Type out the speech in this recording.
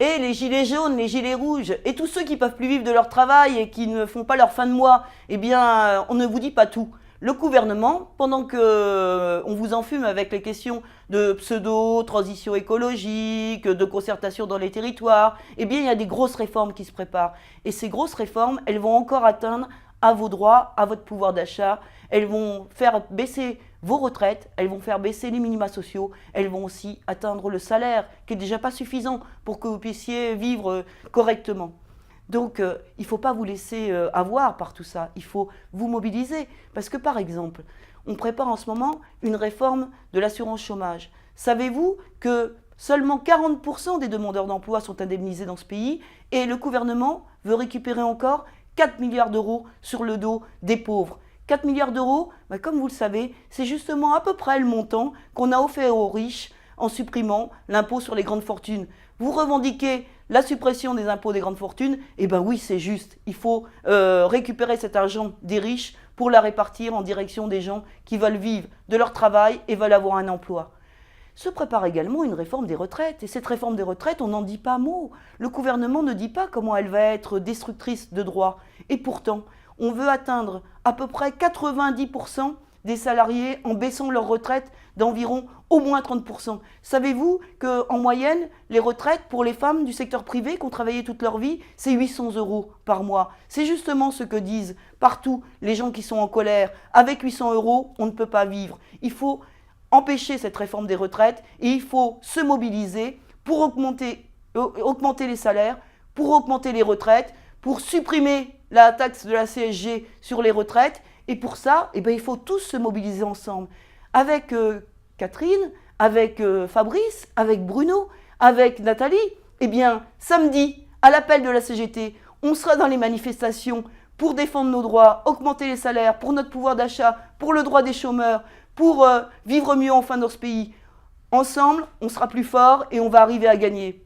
Et les gilets jaunes, les gilets rouges, et tous ceux qui peuvent plus vivre de leur travail et qui ne font pas leur fin de mois, eh bien, on ne vous dit pas tout. Le gouvernement, pendant que on vous enfume avec les questions de pseudo, transition écologique, de concertation dans les territoires, eh bien, il y a des grosses réformes qui se préparent. Et ces grosses réformes, elles vont encore atteindre à vos droits, à votre pouvoir d'achat. Elles vont faire baisser vos retraites, elles vont faire baisser les minima sociaux, elles vont aussi atteindre le salaire, qui est déjà pas suffisant pour que vous puissiez vivre correctement. Donc, il ne faut pas vous laisser avoir par tout ça, il faut vous mobiliser. Parce que, par exemple, on prépare en ce moment une réforme de l'assurance chômage. Savez-vous que seulement 40% des demandeurs d'emploi sont indemnisés dans ce pays et le gouvernement veut récupérer encore 4 milliards d'euros sur le dos des pauvres. 4 milliards d'euros, comme vous le savez, c'est justement à peu près le montant qu'on a offert aux riches en supprimant l'impôt sur les grandes fortunes. Vous revendiquez la suppression des impôts des grandes fortunes, eh bien oui, c'est juste. Il faut récupérer cet argent des riches pour la répartir en direction des gens qui veulent vivre de leur travail et veulent avoir un emploi. Se prépare également une réforme des retraites. Et cette réforme des retraites, on n'en dit pas mot. Le gouvernement ne dit pas comment elle va être destructrice de droits. Et pourtant, on veut atteindre à peu près 90% des salariés en baissant leur retraite d'environ au moins 30%. Savez-vous qu'en moyenne, les retraites pour les femmes du secteur privé qui ont travaillé toute leur vie, c'est 800 euros par mois. C'est justement ce que disent partout les gens qui sont en colère. Avec 800 euros, on ne peut pas vivre. Il faut empêcher cette réforme des retraites et il faut se mobiliser pour augmenter les salaires, pour augmenter les retraites, pour supprimer la taxe de la CSG sur les retraites. Et pour ça, il faut tous se mobiliser ensemble. Avec Catherine, avec Fabrice, avec Bruno, avec Nathalie. Eh bien, samedi, à l'appel de la CGT, on sera dans les manifestations pour défendre nos droits, augmenter les salaires, pour notre pouvoir d'achat, pour le droit des chômeurs, pour vivre mieux enfin dans ce pays. Ensemble, on sera plus fort et on va arriver à gagner.